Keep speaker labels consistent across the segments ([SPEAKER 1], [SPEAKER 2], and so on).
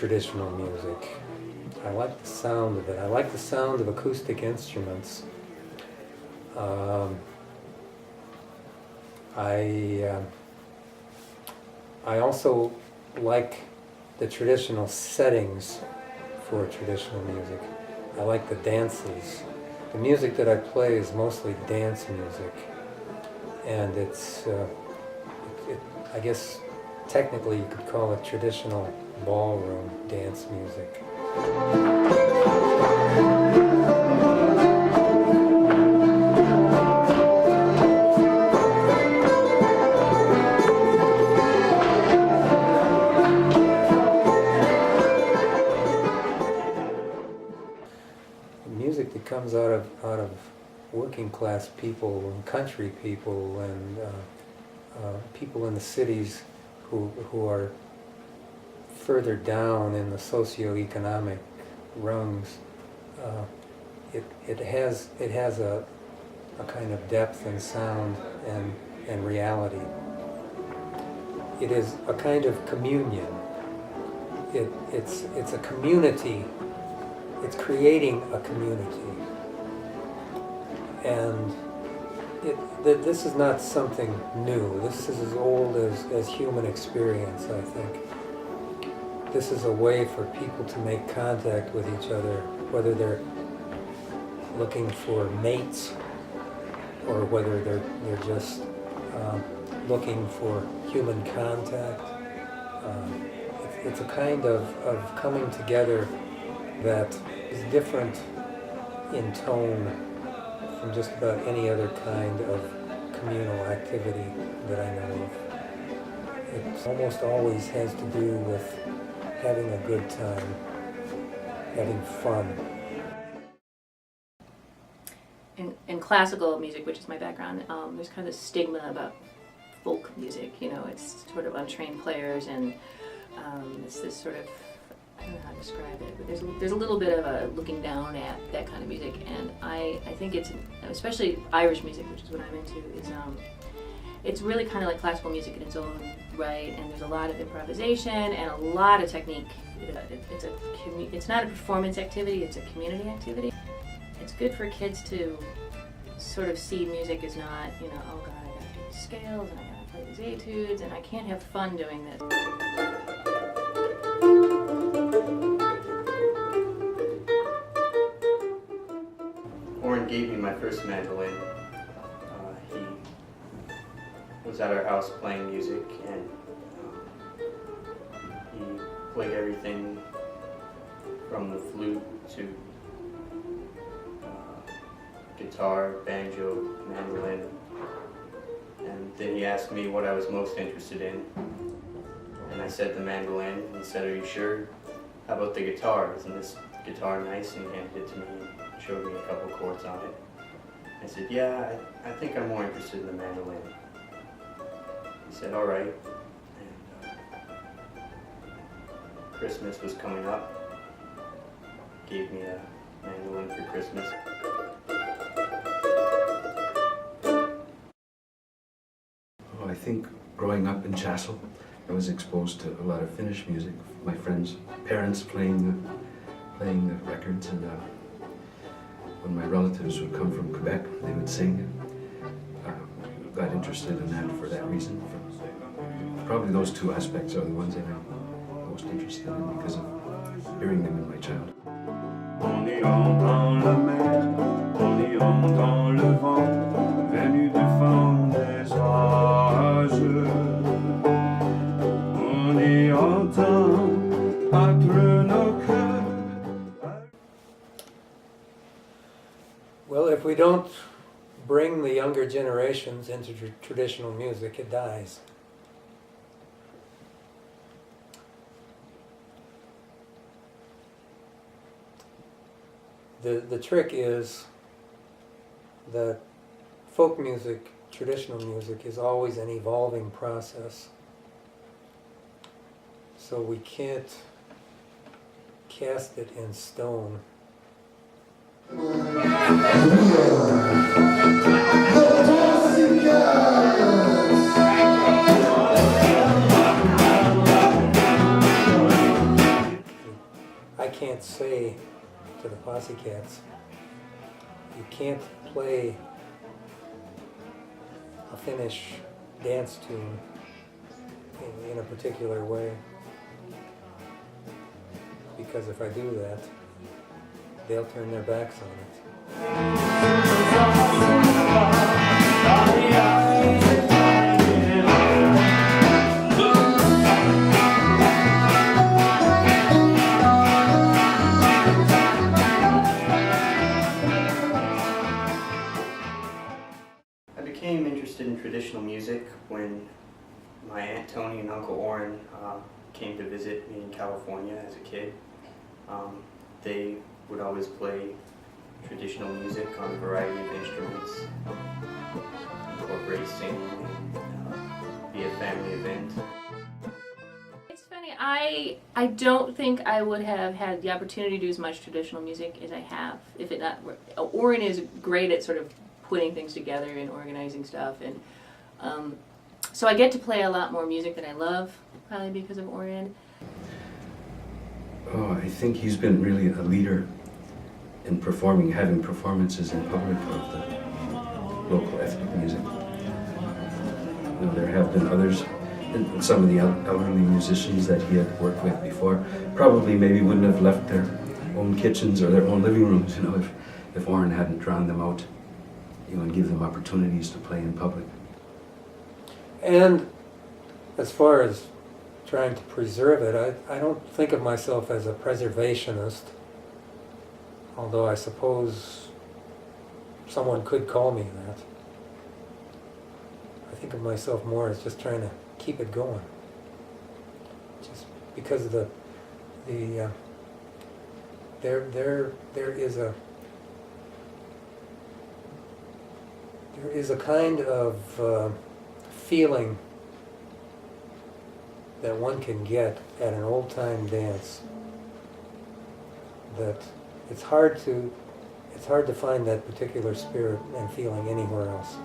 [SPEAKER 1] traditional music. I like the sound of it. I like the sound of acoustic instruments. I also like the traditional settings for traditional music. I like the dances. The music that I play is mostly dance music, and I guess technically you could call it traditional ballroom dance music. Music that comes out of working class people and country people and people in the cities who are further down in the socioeconomic rungs. It has a kind of depth and sound and reality. It is a kind of communion. It's a community. It's creating a community, and this is not something new. This is as old as human experience, I think. This is a way for people to make contact with each other, whether they're looking for mates or whether they're just looking for human contact. It's a kind of coming together that is different in tone from just about any other kind of communal activity that I know of. It almost always has to do with having a good time, having fun.
[SPEAKER 2] In classical music, which is my background, there's kind of a stigma about folk music. You know, it's sort of untrained players, and it's this sort of, I don't know how to describe it, but there's a little bit of a looking down at that kind of music, and I think it's, especially Irish music, which is what I'm into, is it's really kind of like classical music in its own right, and there's a lot of improvisation and a lot of technique. It's not a performance activity, it's a community activity. It's good for kids to sort of see music as not, you know, oh god, I gotta do these scales and I gotta play these etudes and I can't have fun doing this.
[SPEAKER 3] Oren gave me my first mandolin. He was at our house playing music, and he played everything from the flute to guitar, banjo, mandolin, and then he asked me what I was most interested in, and I said the mandolin, and he said, "Are you sure? How about the guitar? Isn't this guitar nice?" And he handed it to me and showed me a couple chords on it. I said, "Yeah, I think I'm more interested in the mandolin." He said, "All right." And Christmas was coming up. Gave me a mandolin for Christmas.
[SPEAKER 4] I think growing up in Chassel, I was exposed to a lot of Finnish music. My friends' parents playing the records, and when my relatives would come from Quebec, they would sing. Got interested in that for that reason. Probably those two aspects are the ones that I'm most interested in because of hearing them in my childhood.
[SPEAKER 5] On y entend la mer, on y entend le vent, venu défendre les orages. On y entend battre nos cœurs.
[SPEAKER 1] Well, if we don't bring the younger generations into traditional music, it dies. The trick is that folk music, traditional music, is always an evolving process. So we can't cast it in stone. can't say to the Posse Cats, you can't play a Finnish dance tune in a particular way, because if I do that, they'll turn their backs on it.
[SPEAKER 3] I became interested in traditional music when my Aunt Tony and Uncle Oren came to visit me in California as a kid. They would always play traditional music on a variety of instruments, incorporate singing, and be a family event.
[SPEAKER 2] It's funny, I don't think I would have had the opportunity to do as much traditional music as I have if it not. Oren is great at sort of putting things together and organizing stuff, and so I get to play a lot more music that I love, probably because of Oren.
[SPEAKER 4] Oh, I think he's been really a leader in performing, having performances in public of the local ethnic music. You know, there have been others, and some of the elderly musicians that he had worked with before probably maybe wouldn't have left their own kitchens or their own living rooms, you know, if Oren hadn't drawn them out, you know, and give them opportunities to play in public.
[SPEAKER 1] And as far as trying to preserve it, I don't think of myself as a preservationist, although I suppose someone could call me that. I think of myself more as just trying to keep it going, just because of there is a kind of feeling that one can get at an old-time dance that it's hard to find that particular spirit and feeling anywhere else.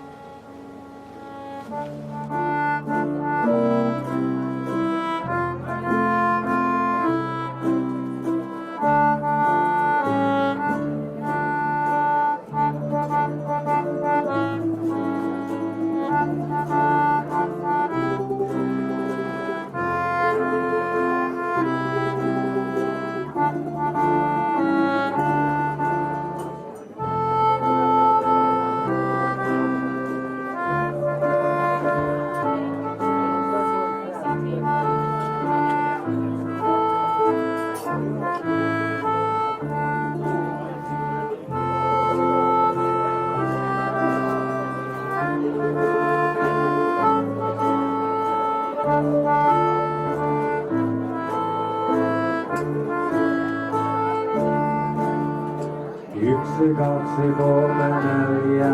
[SPEAKER 5] Yksi, kaksi, kolme, neljä.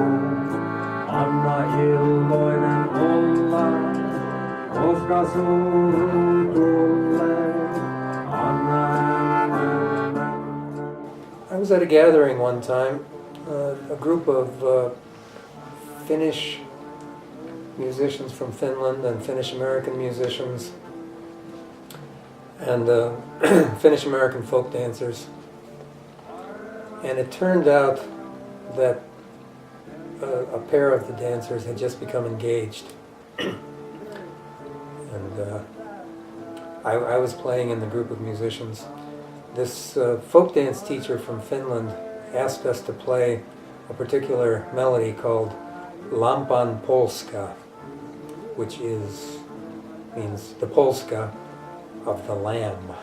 [SPEAKER 5] Anna illoinen olla, koska suru tulee. Anna mennä.
[SPEAKER 1] I was at a gathering one time, a group of Finnish musicians from Finland and Finnish-American musicians and Finnish-American folk dancers. And it turned out that a pair of the dancers had just become engaged. And I was playing in the group of musicians. This folk dance teacher from Finland asked us to play a particular melody called Lampan Polska, which means the polska of the lamb.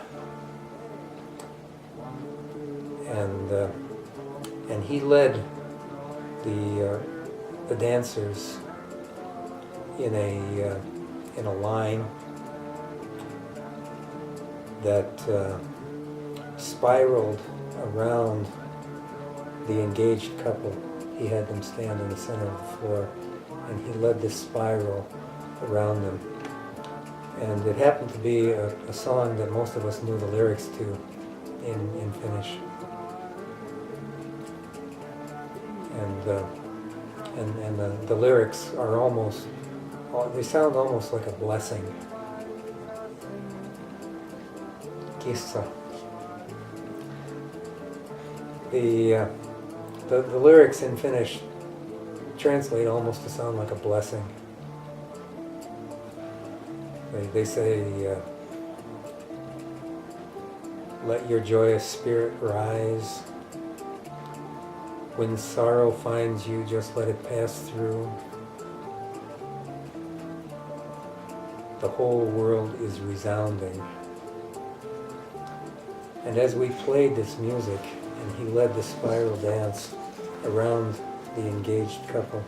[SPEAKER 1] And he led the dancers in a line that spiraled around the engaged couple. He had them stand in the center of the floor, and he led this spiral around them. And it happened to be a song that most of us knew the lyrics to in Finnish. And the lyrics are they sound almost like a blessing. Kissa. The lyrics in Finnish translate almost to sound like a blessing. They say, let your joyous spirit rise. When sorrow finds you, just let it pass through. The whole world is resounding. And as we played this music, and he led the spiral dance around the engaged couple,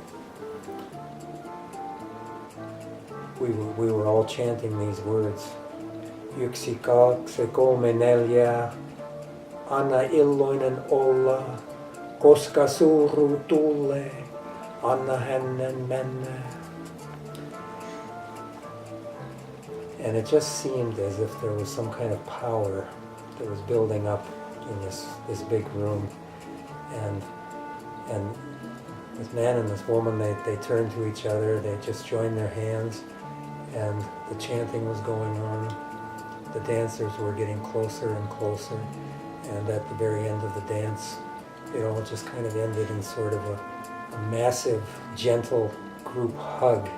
[SPEAKER 1] we were all chanting these words. Yksi, kaksi, kolme, neljä, anna illoinen olla, koska suru tulee, anna hänen mennä. And it just seemed as if there was some kind of power that was building up in this big room. And this man and this woman, they turned to each other, they just joined their hands, and the chanting was going on. The dancers were getting closer and closer, and at the very end of the dance, it all just kind of ended in sort of a massive, gentle group hug.